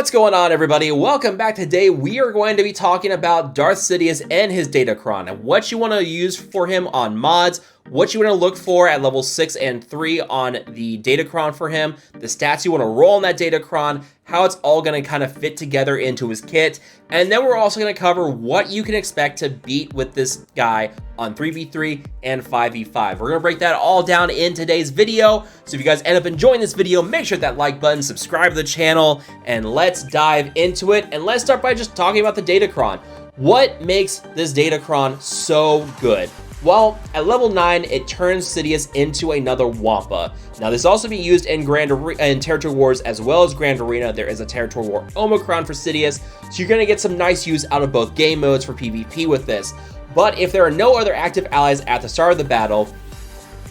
What's going on, everybody? Welcome back. Today we are going to be talking about Darth Sidious and his Datacron and what you want to use for him on mods, what you want to look for at level 6 and 3 on the Datacron for him, the stats you want to roll on that Datacron, how it's all going to kind of fit together into his kit, and then we're also going to cover what you can expect to beat with this guy on 3v3 and 5v5. We're going to break that all down in today's video, so if you guys end up enjoying this video, make sure that like button, subscribe to the channel, and let's dive into it. And let's start by just talking about the Datacron. What makes this Datacron so good? Well, at level 9, it turns Sidious into another Wampa. Now, this also be used in Territory Wars as well as Grand Arena. There is a Territory War Omicron for Sidious, so you're going to get some nice use out of both game modes for PvP with this. But if there are no other active allies at the start of the battle,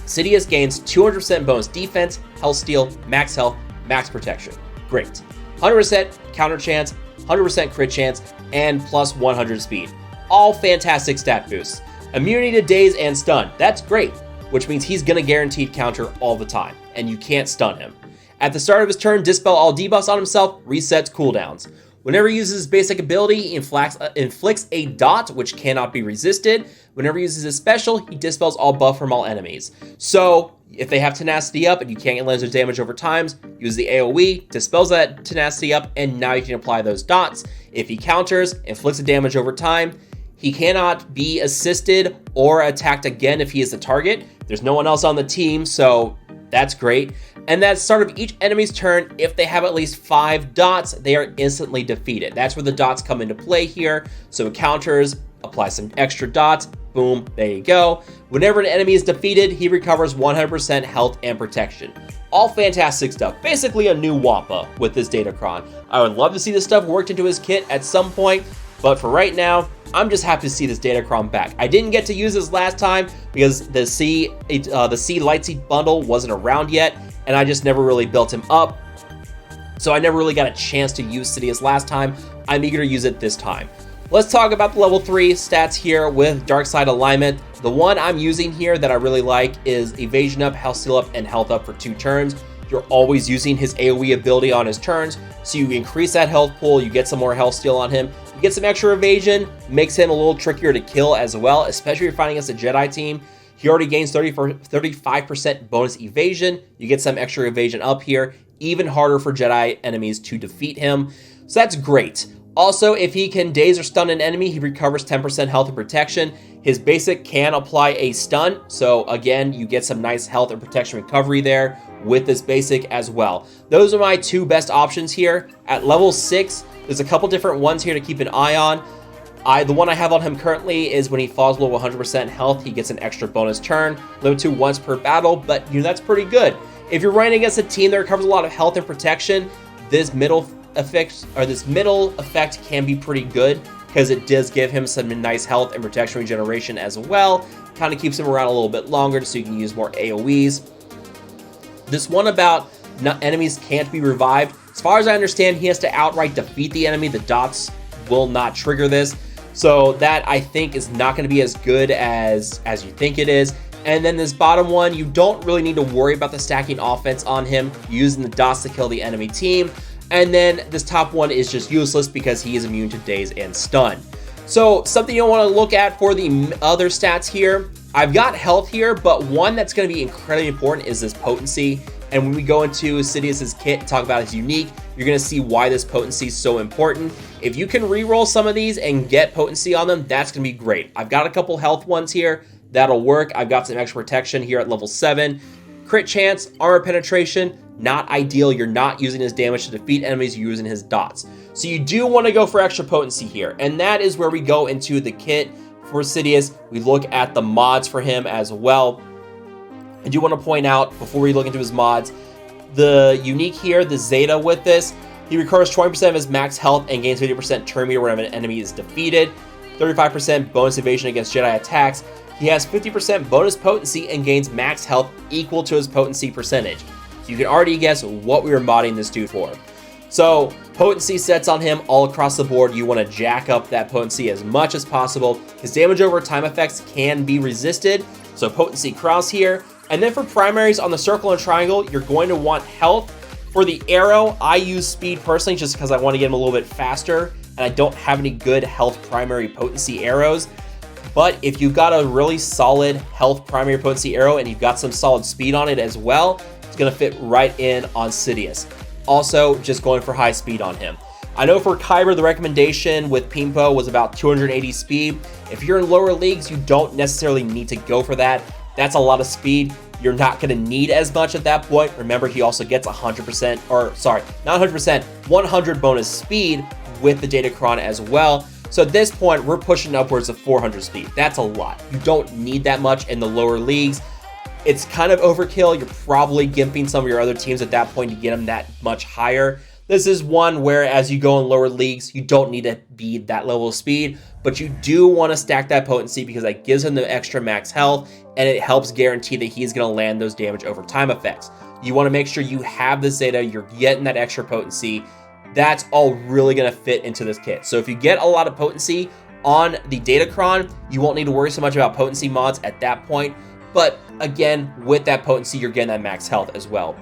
Sidious gains 200% bonus defense, health steal, max health, max protection. Great. 100% counter chance, 100% crit chance, and plus 100 speed. All fantastic stat boosts. Immunity to daze and stun, that's great, which means he's gonna guaranteed counter all the time, and you can't stun him. At the start of his turn, dispel all debuffs on himself, resets cooldowns. Whenever he uses his basic ability, he inflicts a dot, which cannot be resisted. Whenever he uses his special, he dispels all buff from all enemies. So, if they have tenacity up and you can't get laser damage over times, use the AoE, dispels that tenacity up, and now you can apply those dots. If he counters, inflicts a damage over time, he cannot be assisted or attacked again if he is the target. There's no one else on the team, so that's great. And at the start of each enemy's turn, if they have at least 5 dots, they are instantly defeated. That's where the dots come into play here. So it counters, apply some extra dots, boom, there you go. Whenever an enemy is defeated, he recovers 100% health and protection. All fantastic stuff. Basically a new Wampa with this Datacron. I would love to see this stuff worked into his kit at some point, but for right now, I'm just happy to see this Datacron back. I didn't get to use this last time because the C Lightseed bundle wasn't around yet, and I just never really built him up. So I never really got a chance to use Sidious last time. I'm eager to use it this time. Let's talk about the level 3 stats here with Dark Side Alignment. The one I'm using here that I really like is Evasion Up, Health Steal Up, and Health Up for 2 turns. You're always using his AoE ability on his turns, so you increase that health pool, you get some more health steal on him, you get some extra evasion, makes him a little trickier to kill as well, especially if you're fighting against a Jedi team. He already gains 35% bonus evasion, you get some extra evasion up here, even harder for Jedi enemies to defeat him, so that's great. Also, if he can daze or stun an enemy, he recovers 10% health and protection. His basic can apply a stun, so again, you get some nice health and protection recovery there with this basic as well. Those are my 2 best options here. At level 6, there's a couple different ones here to keep an eye on. The one I have on him currently is when he falls below 100% health, he gets an extra bonus turn, limit to once per battle, but that's pretty good. If you're running against a team that recovers a lot of health and protection, this middle effect can be pretty good because it does give him some nice health and protection regeneration as well. Kind of keeps him around a little bit longer so you can use more AoEs. This one about enemies can't be revived. As far as I understand, he has to outright defeat the enemy. The dots will not trigger this. So that, I think, is not going to be as good as you think it is. And then this bottom one, you don't really need to worry about the stacking offense on him, using the dots to kill the enemy team. And then this top one is just useless because he is immune to daze and stun. So something you'll want to look at for the other stats here, I've got health here, but one that's going to be incredibly important is this potency. And when we go into Sidious's kit and talk about his unique, you're going to see why this potency is so important. If you can reroll some of these and get potency on them, that's going to be great. I've got a couple health ones here. That'll work. I've got some extra protection here at level 7. Crit chance, armor penetration, not ideal. You're not using his damage to defeat enemies, you're using his dots. So you do want to go for extra potency here. And that is where we go into the kit for Sidious. We look at the mods for him as well. I do want to point out, before we look into his mods, the unique here, the Zeta with this, he recovers 20% of his max health and gains 50% turn meter whenever an enemy is defeated, 35% bonus evasion against Jedi attacks. He has 50% bonus potency and gains max health equal to his potency percentage. So you can already guess what we were modding this dude for. So potency sets on him all across the board. You want to jack up that potency as much as possible. His damage over time effects can be resisted, so potency cross here. And then for primaries on the circle and triangle, you're going to want health, For the arrow, I use speed personally just because I want to get him a little bit faster, and I don't have any good health primary potency arrows. But if you've got a really solid health primary potency arrow and you've got some solid speed on it as well, it's going to fit right in on Sidious. Also, just going for high speed on him. I know for Kyber, the recommendation with Pimpo was about 280 speed. If you're in lower leagues, you don't necessarily need to go for that. That's a lot of speed. You're not going to need as much at that point. Remember, he also gets 100%, or sorry, not 100%, 100 bonus speed with the Datacron as well. So at this point, we're pushing upwards of 400 speed. That's a lot. You don't need that much in the lower leagues. It's kind of overkill. You're probably gimping some of your other teams at that point to get them that much higher. This is one where as you go in lower leagues, you don't need to be that level of speed, but you do want to stack that potency because that gives him the extra max health and it helps guarantee that he's going to land those damage over time effects. You want to make sure you have the Zeta, you're getting that extra potency. That's all really going to fit into this kit. So if you get a lot of potency on the Datacron, you won't need to worry so much about potency mods at that point. But again, with that potency, you're getting that max health as well.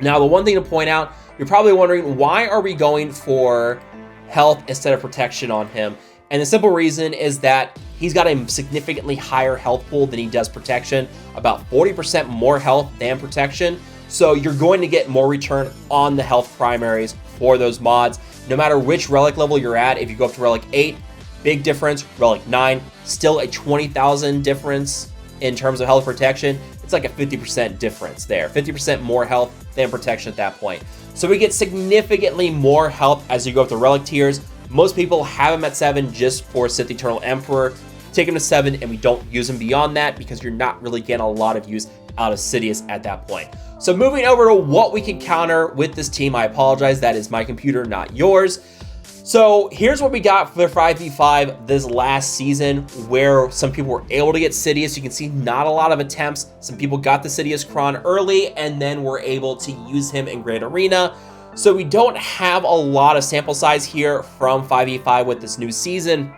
Now, the one thing to point out, you're probably wondering, why are we going for health instead of protection on him? And the simple reason is that he's got a significantly higher health pool than he does protection, about 40% more health than protection. So you're going to get more return on the health primaries for those mods. No matter which relic level you're at, if you go up to relic 8, big difference. Relic 9, still a 20,000 difference in terms of health protection. It's like a 50% difference there. 50% more health than protection at that point. So we get significantly more health as you go up the relic tiers. Most people have him at 7 just for Sith Eternal Emperor. Take him to 7 and we don't use him beyond that because you're not really getting a lot of use out of Sidious at that point. So moving over to what we can counter with this team. I apologize, that is my computer, not yours. So here's what we got for 5v5 this last season, where some people were able to get Sidious. You can see not a lot of attempts. Some people got the Sidious Cron early and then were able to use him in Grand Arena. So we don't have a lot of sample size here from 5v5 with this new season.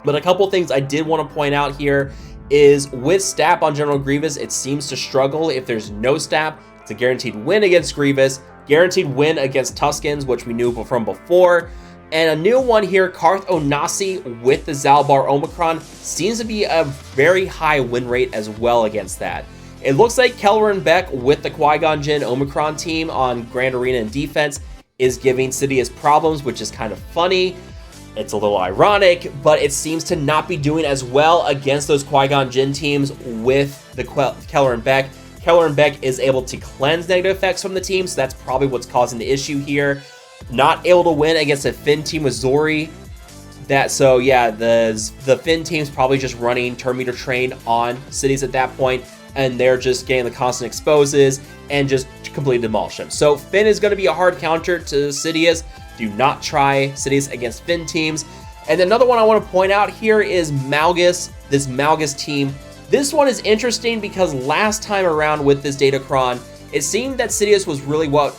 But a couple things I did want to point out here is with Stap on General Grievous, it seems to struggle. If there's no Stap, it's a guaranteed win against Grievous, guaranteed win against Tuskens, which we knew from before. And a new one here, Karth Onasi with the Zalbar Omicron, seems to be a very high win rate as well against that. It looks like Kelleran Beck with the Qui-Gon Jinn Omicron team on Grand Arena and defense is giving Sidious problems, which is kind of funny. It's a little ironic, but it seems to not be doing as well against those Qui-Gon Jinn teams with the Kelleran Beck. Kelleran Beck is able to cleanse negative effects from the team, so that's probably what's causing the issue here. Not able to win against a Finn team with Zori. So yeah, the Finn team's probably just running Turn Meter Train on Sidious at that point, and they're just getting the constant exposes and just completely demolish him. So Finn is going to be a hard counter to Sidious. Do not try Sidious against Finn teams. And another one I want to point out here is Malgus, this Malgus team. This one is interesting because last time around with this Datacron, it seemed that Sidious was really what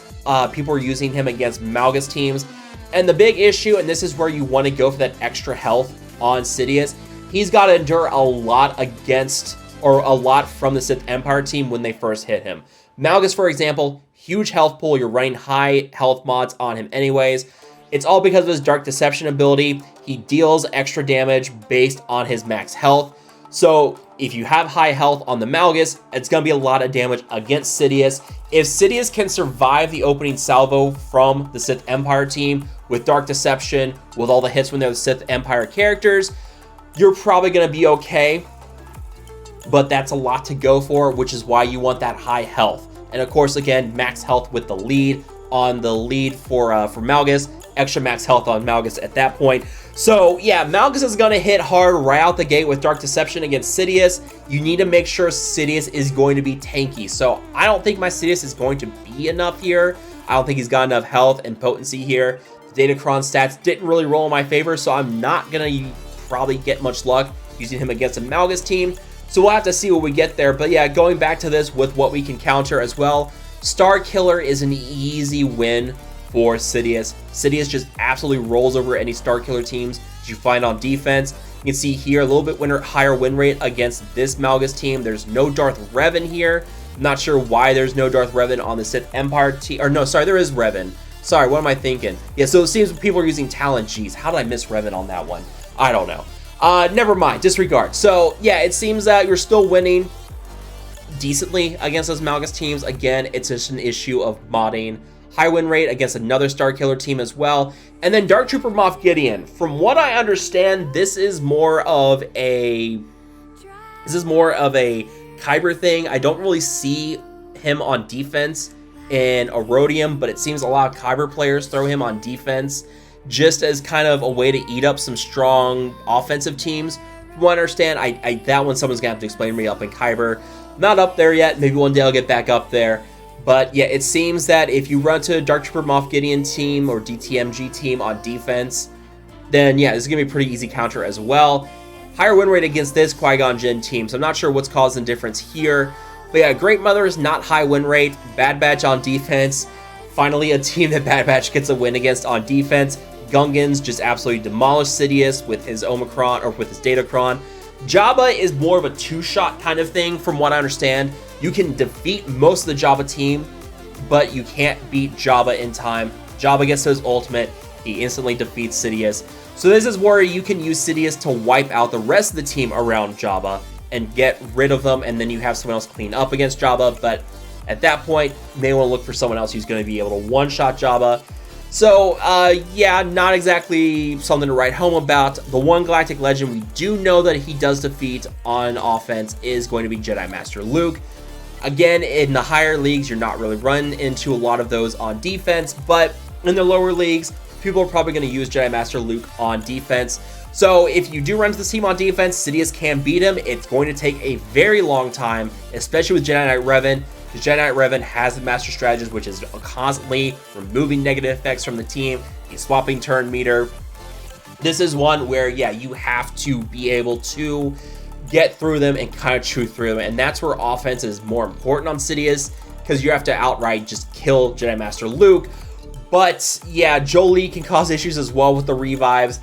people were using him against Malgus teams. And the big issue, and this is where you want to go for that extra health on Sidious, he's got to endure a lot against, or a lot from the Sith Empire team when they first hit him. Malgus, for example, huge health pool. You're running high health mods on him anyways. It's all because of his Dark Deception ability. He deals extra damage based on his max health. So if you have high health on the Malgus, it's going to be a lot of damage against Sidious. If Sidious can survive the opening salvo from the Sith Empire team with Dark Deception, with all the hits when they're the Sith Empire characters, you're probably going to be okay. But that's a lot to go for, which is why you want that high health. And of course, again, max health with the lead on the lead for Malgus. Extra max health on Malgus at that point. So yeah, Malgus is going to hit hard right out the gate with Dark Deception against Sidious. You need to make sure Sidious is going to be tanky. So I don't think my Sidious is going to be enough here. I don't think he's got enough health and potency here. The Datacron stats didn't really roll in my favor, so I'm not going to probably get much luck using him against a Malgus team. So we'll have to see what we get there. But yeah, going back to this with what we can counter as well, Star Killer is an easy win for Sidious. Sidious just absolutely rolls over any Star Killer teams that you find on defense. You can see here a little bit higher win rate against this Malgus team. There's no Darth Revan here, Not sure why there's no Darth Revan on the Sith Empire team. Or no, sorry, there is Revan. Sorry, what am I thinking? Yeah, so it seems people are using Talon. Jeez, how did I miss Revan on that one? I don't know. Never mind, disregard. So, yeah, it seems that you're still winning decently against those Malgus teams. Again, it's just an issue of modding. High win rate against another Starkiller team as well. And then Dark Trooper Moff Gideon. From what I understand, this is more of a Kyber thing. I don't really see him on defense in Erodium, but it seems a lot of Kyber players throw him on defense just as kind of a way to eat up some strong offensive teams. From what I understand, that one someone's gonna have to explain to me up in Kyber. Not up there yet. Maybe one day I'll get back up there. But yeah, it seems that if you run to a Dark Trooper Moff Gideon team or DTMG team on defense, then yeah, this is going to be a pretty easy counter as well. Higher win rate against this Qui-Gon Jinn team, so I'm not sure what's causing the difference here. But yeah, Great Mother is not high win rate. Bad Batch on defense. Finally, a team that Bad Batch gets a win against on defense. Gungans just absolutely demolished Sidious with his Omicron, or with his Datacron. Jabba is more of a two-shot kind of thing, from what I understand. You can defeat most of the Jabba team, but you can't beat Jabba in time. Jabba gets to his ultimate, he instantly defeats Sidious. So this is where you can use Sidious to wipe out the rest of the team around Jabba and get rid of them, and then you have someone else clean up against Jabba, but at that point, you may want to look for someone else who's going to be able to one-shot Jabba. So, yeah, not exactly something to write home about. The one Galactic Legend we do know that he does defeat on offense is going to be Jedi Master Luke. Again, in the higher leagues, you're not really running into a lot of those on defense, but in the lower leagues, people are probably going to use Jedi Master Luke on defense. So if you do run to this team on defense, Sidious can beat him. It's going to take a very long time, especially with Jedi Knight Revan. The Jedi Knight Revan has the Master Strategist, which is constantly removing negative effects from the team. He's swapping turn meter. This is one where, yeah, you have to be able to get through them and kind of chew through them, and that's where offense is more important on Sidious, because you have to outright just kill Jedi Master Luke. But yeah, Jolee can cause issues as well with the revives.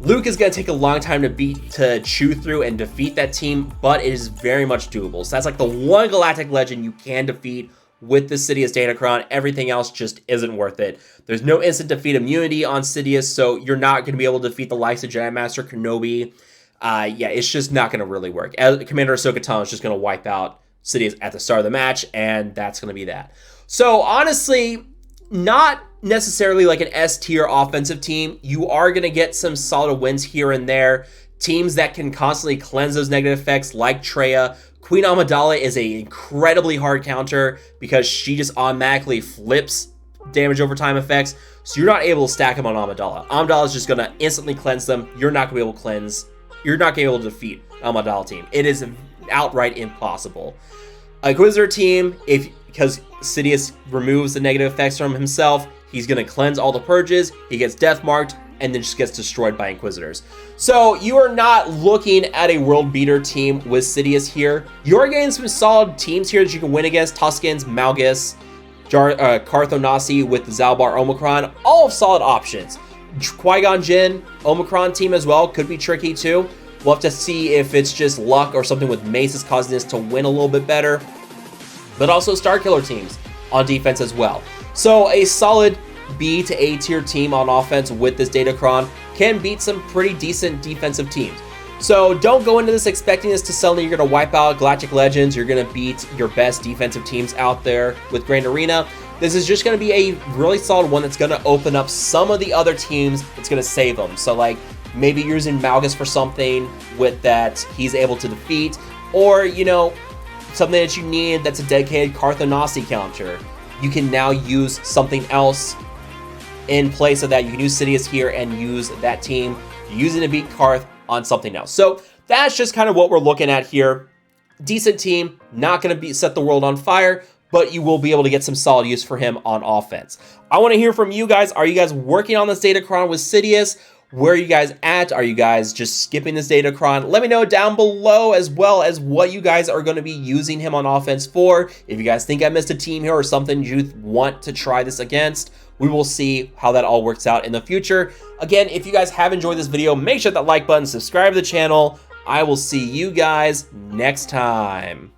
Luke is going to take a long time to chew through and defeat that team, but it is very much doable. So that's like the one Galactic Legend you can defeat with the Sidious Datacron. Everything else just isn't worth it. There's no instant defeat immunity on Sidious, so you're not going to be able to defeat the likes of Jedi Master Kenobi. Yeah, it's just not going to really work. Commander Ahsoka Tano is just going to wipe out Sidious at the start of the match, and that's going to be that. So honestly, not necessarily like an S tier offensive team. You are going to get some solid wins here and there. Teams that can constantly cleanse those negative effects, like Traya. Queen Amidala is an incredibly hard counter because she just automatically flips damage over time effects, so you're not able to stack them on Amidala. Amidala is just going to instantly cleanse them. You're not going to be able to cleanse. You're not going to be able to defeat Amidala team. It is outright impossible. A Inquisitor team, because Sidious removes the negative effects from himself, he's going to cleanse all the purges, he gets death marked, and then just gets destroyed by Inquisitors. So you are not looking at a world beater team with Sidious here. You are getting some solid teams here that you can win against. Tuskens, Malgus, Cartho Nasi with the Zalbar Omicron, all solid options. Qui-Gon Jinn, Omicron team as well, could be tricky too. We'll have to see if it's just luck or something with Mace is causing this to win a little bit better. But also Starkiller teams on defense as well. So a solid B to A tier team on offense with this Datacron can beat some pretty decent defensive teams. So don't go into this expecting this to suddenly you're going to wipe out Galactic Legends, you're going to beat your best defensive teams out there with Grand Arena. This is just going to be a really solid one that's going to open up some of the other teams. It's going to save them. So like maybe using Malgus for something with that he's able to defeat, or, you know, something that you need that's a dedicated Cartho Nasi counter. You can now use something else in place of that. You can use Sidious here and use that team, using to beat Carth on something else. So that's just kind of what we're looking at here. Decent team, not going to set the world on fire, but you will be able to get some solid use for him on offense. I want to hear from you guys. Are you guys working on this Datacron with Sidious? Where are you guys at? Are you guys just skipping this Datacron? Let me know down below, as well as what you guys are going to be using him on offense for. If you guys think I missed a team here or something you want to try this against, we will see how that all works out in the future. Again, if you guys have enjoyed this video, make sure that like button, subscribe to the channel. I will see you guys next time.